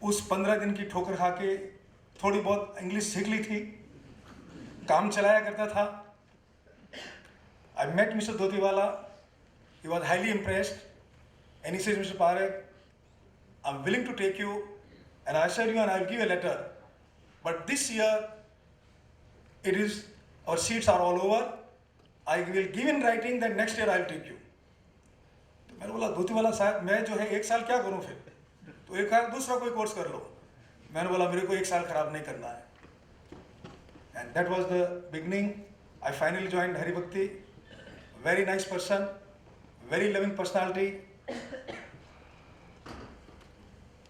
उस 15 दिन की ठोकर खा के थोड़ी बहुत इंग्लिश सीख ली थी, काम चलाया करता था। I met Mr. Dhotiwala. He was highly impressed, and he says, Mr. Parekh, I'm willing to take you and I assure you and I'll give you a letter. But this year, it is, our seats are all over. I will give in writing that next year I'll take you. तो मैंने बोला धोतीवाला साहब, मैं जो है 1 साल क्या करूं फिर? तो एक दूसरा कोई कोर्स कर लो। मैंने बोला मेरे को 1 साल खराब नहीं करना है। And that was the beginning. I finally joined Hari Bhakti. Very nice person, very loving personality.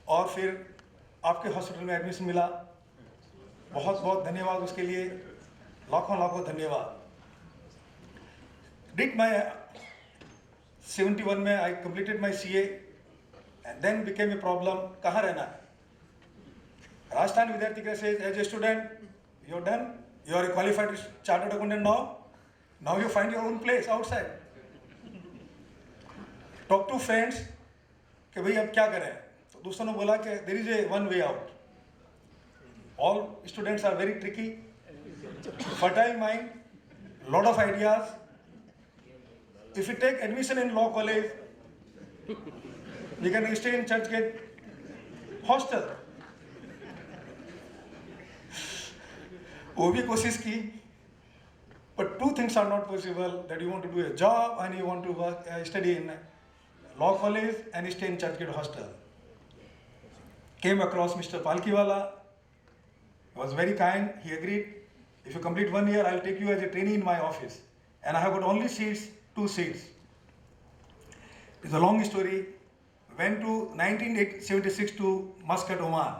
और फिर आपके हॉस्पिटल में एडमिशन मिला, बहुत बहुत धन्यवाद उसके लिए, लाखों लाखों धन्यवाद। Did my 71 में I completed my CA and then became a problem. कहाँ रहना है? राजस्थान विद्यार्थी कैसे? As a student, you're done. You are a qualified chartered accountant now. Now you find your own place outside. Talk to friends कि भाई अब क्या करें? तो दूसरों ने बोला कि there is a one way out. All students are very tricky, fertile mind, lot of ideas. If you take admission in law college, you can stay in Churchgate hostel. वो भी कोशिश की, but 2 things are not possible, that you want to do a job and you want to work, study in law college and stay in Churchgate hostel. Came across Mr. Palkiwala. He was very kind. He agreed, if you complete 1 year, I'll take you as a trainee in my office. And I have got only seats, 2 seats. It's a long story. Went to 1976 to Muscat, Oman.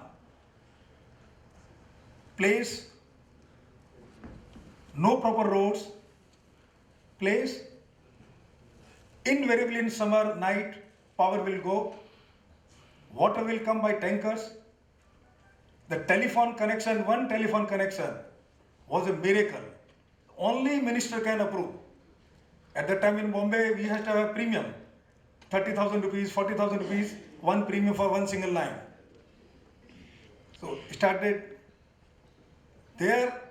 Place, no proper roads. Place, invariably in summer night, power will go. Water will come by tankers. The telephone connection, one telephone connection, was a miracle. Only minister can approve. At that time in Bombay, we had to have a premium. 30,000 rupees, 40,000 rupees, one premium for one single line. So started there.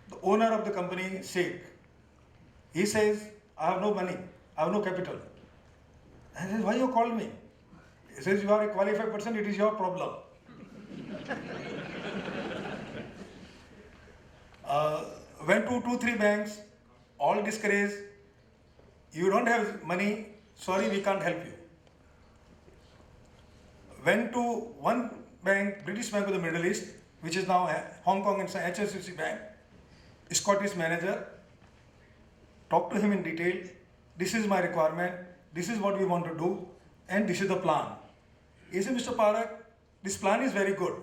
The owner of the company, Sheikh, he says, I have no money, I have no capital. I said, why you called me? He says, you are a qualified person, it is your problem. Went to 2-3 banks, all discouraged. You don't have money, sorry, we can't help you. Went to one bank, British Bank of the Middle East, which is now Hong Kong and HSBC Bank, Scottish manager. Talked to him in detail. This is my requirement, this is what we want to do, and this is the plan. He said, Mr. Parekh, this plan is very good,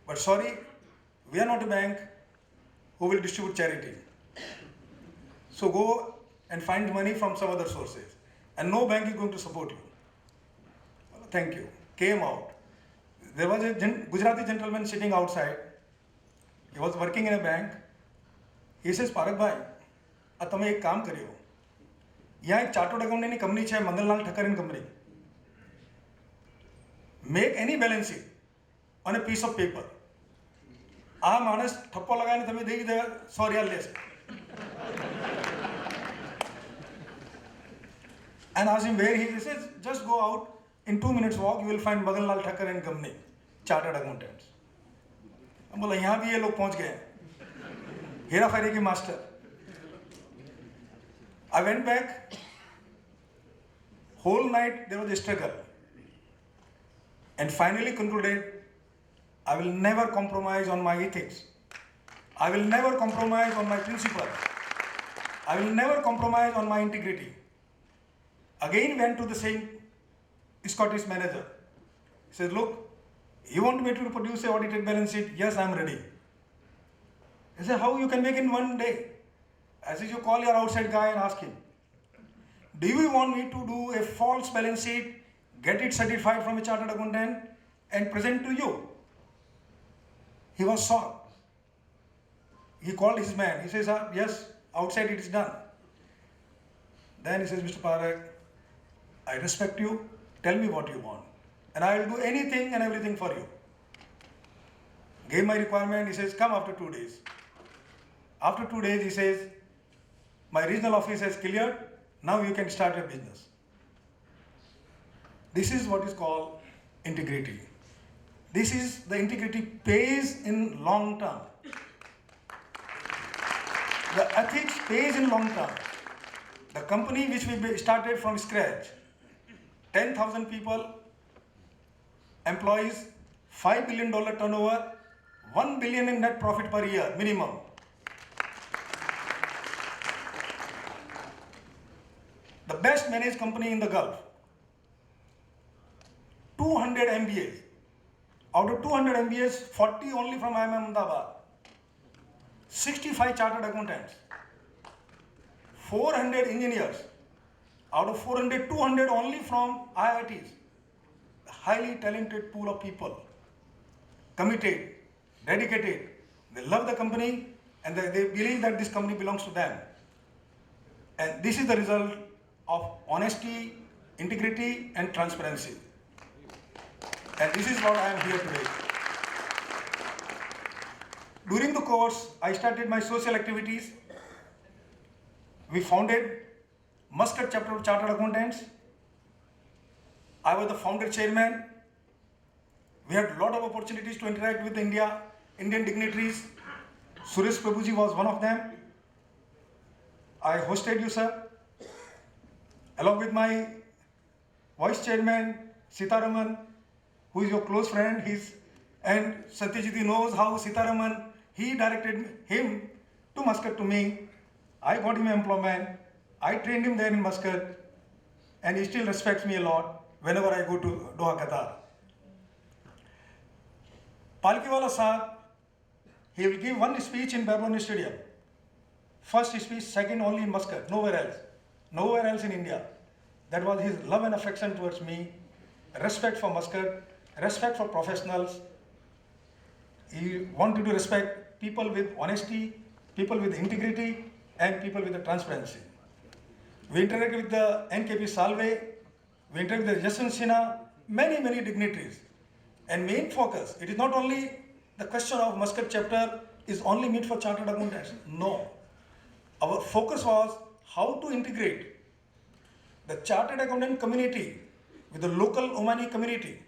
but sorry, we are not a bank who will distribute charity. So go and find money from some other sources, and no bank is going to support you. Well, thank you. Came out. There was a Gujarati gentleman sitting outside. He was working in a bank. He says, Parekh bhai, તમે એક કામ કર્યો, यहाँ एक chartered એકાઉન્ટની company છે, Mangallal Thakkar and company. Make any balance sheet on a piece of paper. આ માણસ ઠપ્પો લગાવીને તમે દઈ દે 100 રિયાલ લેશે. And asked him where he is. He says, just go out, in 2 minutes walk, you will find Maganlal Thakkar and Company, chartered accountants. हम बोला यहाँ भी ये लोग पहुँच गए, हेरा फेरी के master. I went back. Whole night there was a struggle, and finally concluded, I will never compromise on my ethics. I will never compromise on my principle. I will never compromise on my integrity. Again went to the same Scottish manager. He said, look, you want me to produce an audited balance sheet? Yes, I am ready. He said, how you can make in 1 day? I said, you call your outside guy and ask him. Do you want me to do a false balance sheet, get it certified from a chartered accountant and present to you? He was shocked. He called his man. He says, yes, outside it is done. Then he says, Mr. Parekh, I respect you. Tell me what you want. and I will do anything and everything for you. Gave my requirement, he says, come after 2 days. After 2 days, he says, my regional office has cleared, now you can start your business. This is what is called integrity. This is the integrity pays in long term. The ethics pays in long term. The company which we started from scratch, 10,000 people, employees, $5 billion turnover, $1 billion in net profit per year minimum. The best managed company in the Gulf. 200 MBAs. Out of 200 MBAs, 40 only from IIM Ahmedabad. 65 chartered accountants. 400 engineers. Out of 400, 200 only from IITs. A highly talented pool of people. Committed, dedicated. They love the company and they believe that this company belongs to them. And this is the result of honesty, integrity, and transparency. And this is what I am here today. During the course, I started my social activities. We founded Muscat Chapter of Chartered Accountants. I was the founder chairman. We had a lot of opportunities to interact with Indian dignitaries. Suresh Prabhuji was one of them. I hosted you, sir, along with my vice chairman, Sitaraman, who is your close friend. And Satyajit knows how Sitaraman, he directed him to Muscat to me. I got him employment. I trained him there in Muscat, and he still respects me a lot whenever I go to Doha, Qatar. Palkiwala Saab, he will give one speech in Babylon Stadium. First speech, second only in Muscat, nowhere else in India. That was his love and affection towards me, respect for Muscat, respect for professionals. He wanted to respect people with honesty, people with integrity, and people with the transparency. We interacted with the NKP Salve, we interacted with the Jason Sinha, many dignitaries. And main focus, it is not only the question of Muscat chapter is only meant for chartered accountants. No. Our focus was how to integrate the chartered accountant community with the local Omani community.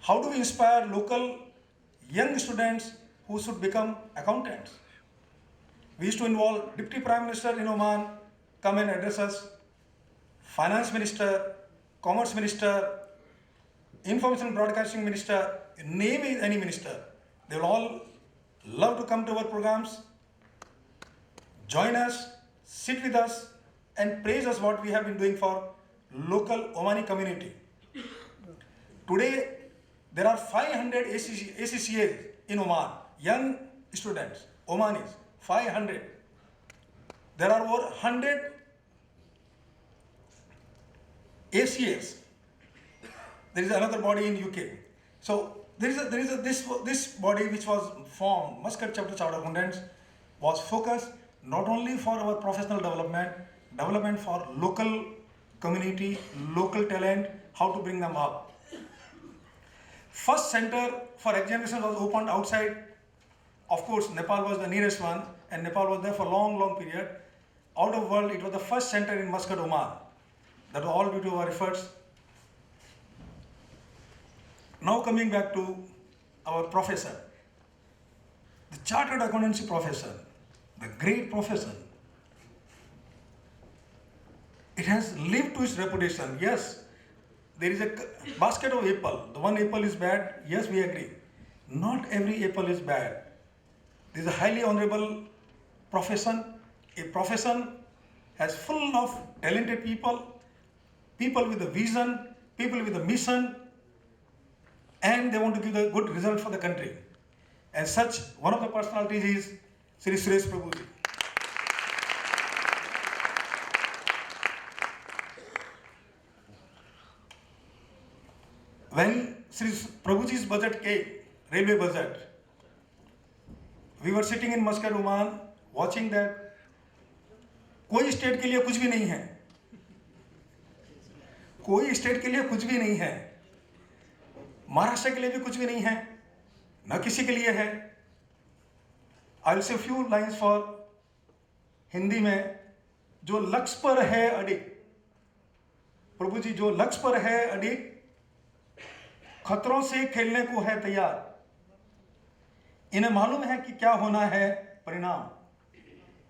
How do we inspire local young students who should become accountants? We used to involve Deputy Prime Minister in Oman, come and address us, Finance Minister, Commerce Minister, Information and Broadcasting Minister, name any minister. They will all love to come to our programs, join us, sit with us, and praise us what we have been doing for local Omani community. Today, there are 500 ACCAs in Oman, young students, Omanis, 500. There are over 100 ACAs. There is another body in UK. So this body which was formed, Muscat Chapter Chartered Accountants, was focused not only for our professional development for local community, local talent, how to bring them up. First center for examination was opened outside. Of course, Nepal was the nearest one, and Nepal was there for long period. Out of world, it was the first center in Muscat, Oman. That was all due to our efforts. Now coming back to our profession, the chartered accountancy profession, the great profession. It has lived to its reputation. Yes, there is a basket of apple. The one apple is bad. Yes, we agree. Not every apple is bad. This is a highly honorable profession. A profession has full of talented people, people with a vision, people with a mission, and they want to give a good result for the country. And such, one of the personalities is Sri Suresh Prabhuji. When Sri Prabhuji's budget came, railway budget, we were sitting in Muscat, Oman, watching that. कोई state के लिए कुछ भी नहीं है, कोई state के लिए कुछ भी नहीं है. महाराष्ट्र के लिए भी कुछ भी नहीं है, न किसी के लिए है। I will say few lines for Hindi में। जो लक्ष्य पर है अडिग, प्रभु जी जो लक्ष्य पर है अडिग, खतरों से खेलने को है तैयार। इन्हें मालूम है कि क्या होना है परिणाम।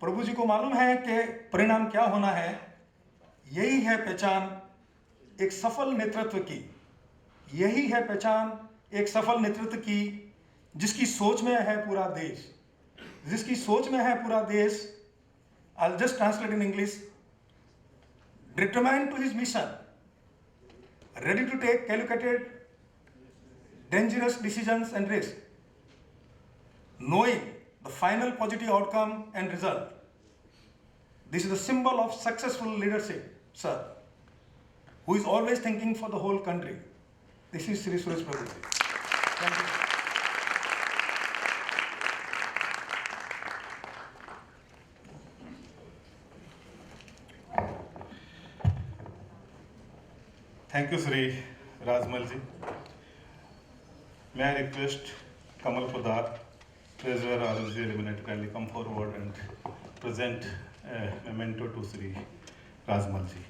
प्रभु जी को मालूम है कि परिणाम क्या होना है। यही है पहचान एक सफल नेतृत्व की। यही है पहचान एक सफल नेतृत्व की, जिसकी सोच में है पूरा देश। जिसकी सोच में है पूरा देश। I'll just translate in English. Determined to his mission, ready to take calculated, dangerous decisions and risks, knowing the final positive outcome and result. This is the symbol of successful leadership, sir, who is always thinking for the whole country. This is Sri Suresh Prabhu. Thank you. Thank you, Sri Rajmal ji. May I request Kamal Podar, Treasurer RVG Alumni, to kindly come forward and present a memento to Sri Rajmal ji.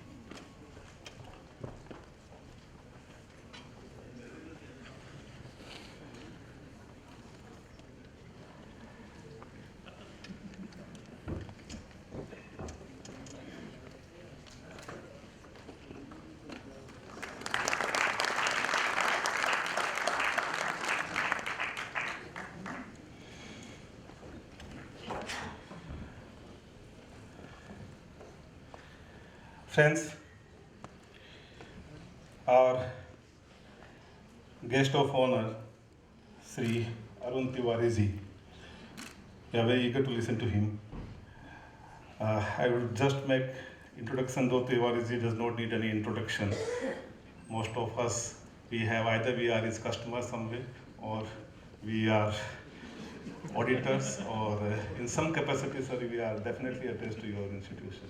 Friends, our guest of honor, Sri Arun Tiwari ji, we are very eager to listen to him. I will just make introduction, though Tiwari ji does not need any introduction. Most of us, we are his customers somewhere, or we are auditors, or in some capacity, sir, we are definitely attached to your institution.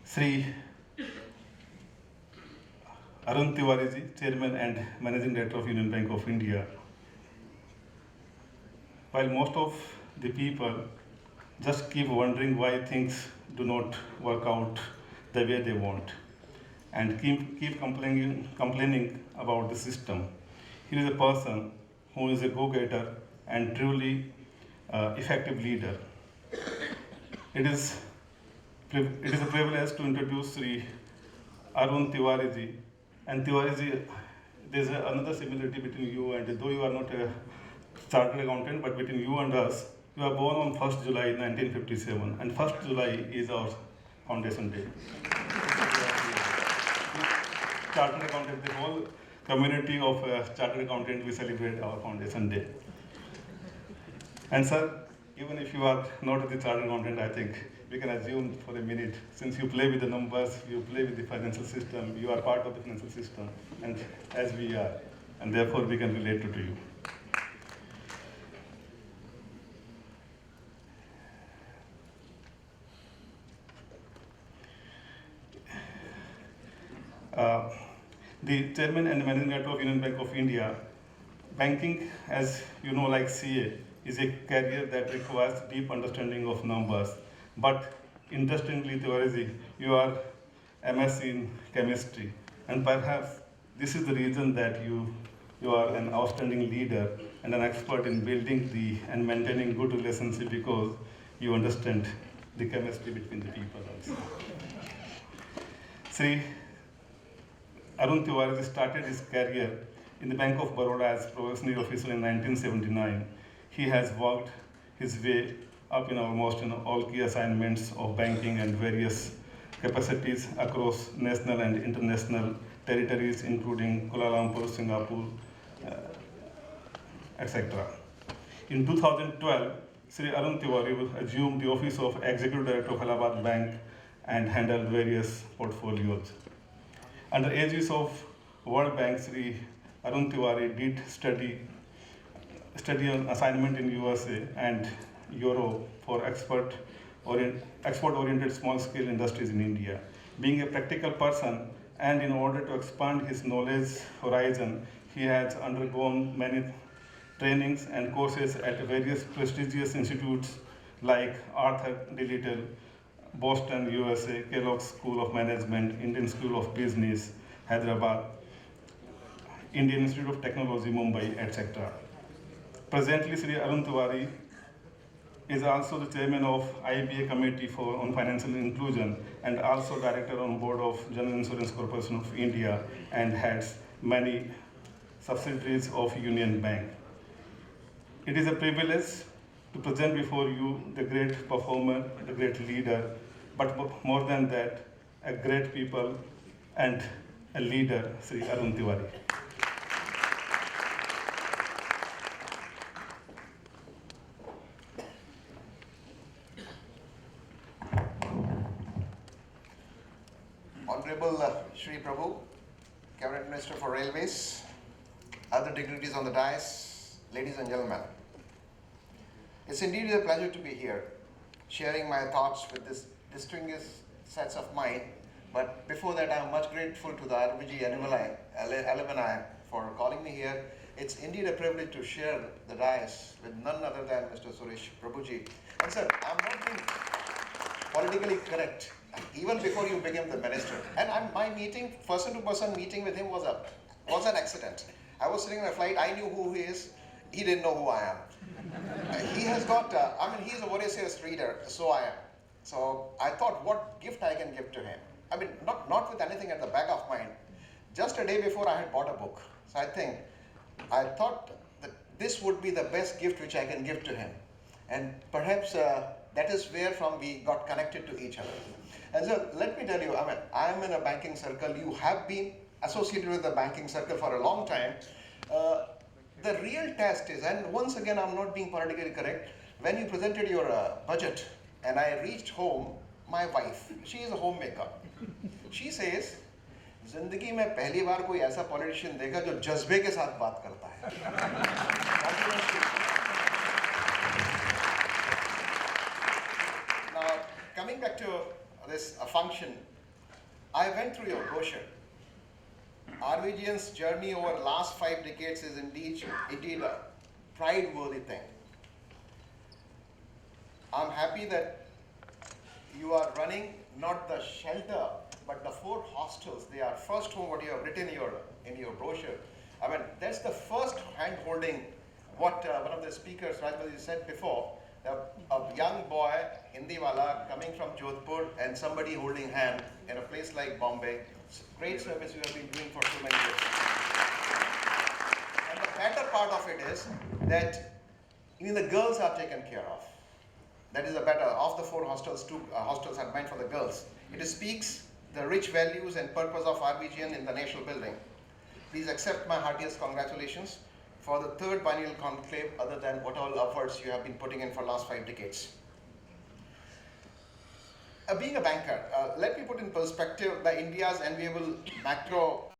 Sri Arun Tiwari ji, Chairman and Managing Director of Union Bank of India. While most of the people just keep wondering why things do not work out the way they want, and keep complaining about the system, he is a person who is a go-getter and truly effective leader. It is a privilege to introduce Sri Arun Tiwari ji. And Tiwari ji, there is another similarity between you and, though you are not a chartered accountant, but between you and us, you are born on 1st July 1957, and 1st July is our foundation day. Chartered accountant, the whole community of chartered accountant, we celebrate our foundation day. And sir, even if you are not the chartered accountant, I think we can assume for a minute, since you play with the numbers, you play with the financial system, you are part of the financial system, and as we are, and therefore we can relate to you. The Chairman and Managing Director of Union Bank of India, banking, as you know, like CA, is a career that requires deep understanding of numbers. But interestingly, Tiwari ji, you are MS in chemistry, and perhaps this is the reason that you are an outstanding leader and an expert in building and maintaining good relationship, because you understand the chemistry between the people also. Sri Arun Tiwari started his career in the Bank of Baroda as probationary officer in 1979. He has worked his way up in almost all key assignments of banking and various capacities across national and international territories, including Kuala Lumpur, Singapore, etc. In 2012, Sri Arun Tiwari assumed the office of Executive Director of Allahabad Bank and handled various portfolios. Under aegis of World Bank, Sri Arun Tiwari did study on assignment in USA and Europe for export-oriented small-scale industries in India. Being a practical person, And in order to expand his knowledge horizon, he has undergone many trainings and courses at various prestigious institutes like Arthur D. Little, Boston, USA, Kellogg School of Management, Indian School of Business, Hyderabad, Indian Institute of Technology, Mumbai, etc. Presently, Sri Arun Tiwari is also the chairman of IBA Committee on Financial Inclusion and also director on board of General Insurance Corporation of India and heads many subsidiaries of Union Bank. It is a privilege to present before you the great performer, the great leader, but more than that, a great people and a leader, Sri Arun Tiwari. Honorable Shri Prabhu, Cabinet Minister for Railways, other dignitaries on the dais, ladies and gentlemen. It's indeed a pleasure to be here, sharing my thoughts with this distinguished sets of mind. But before that, I'm much grateful to the RVG Alumni for calling me here. It's indeed a privilege to share the dais with none other than Mr. Suresh Prabhuji. And sir, I'm not being politically correct. Even before you became the minister, and my meeting, person-to-person meeting with him was an accident. I was sitting on a flight. I knew who he is. He didn't know who I am. He has got. He's a voracious reader. So I am. So I thought, what gift I can give to him. I mean, not with anything at the back of mind. Just a day before, I had bought a book. So I thought that this would be the best gift which I can give to him, and perhaps that is where from we got connected to each other. And so let me tell you, I am in a banking circle. You have been associated with the banking circle for a long time. The real test is, and once again, I'm not being politically correct, when you presented your budget and I reached home, my wife, she is a homemaker. She says, जिंदगी में पहली बार कोई ऐसा politician देखा जो जज्बे के साथ बात करता है. Now, coming back to this function, I went through your brochure. RVGN's journey over the last 5 decades is indeed a pride-worthy thing. I'm happy that you are running not the shelter, but the 4 hostels. They are first home, what you have written in your brochure. That's the first hand-holding, what one of the speakers, Rajbali, said before, a young boy, Hindi wala, coming from Jodhpur, and somebody holding hand in a place like Bombay. Great service you have been doing for so many years. And the better part of it is that even the girls are taken care of. That is the better. Of the 4 hostels, 2 hostels are meant for the girls. It speaks the rich values and purpose of RVGN in the national building. Please accept my heartiest congratulations for the 3rd biennial conclave, other than what all efforts you have been putting in for the last 5 decades. Being a banker, let me put in perspective the India's enviable macro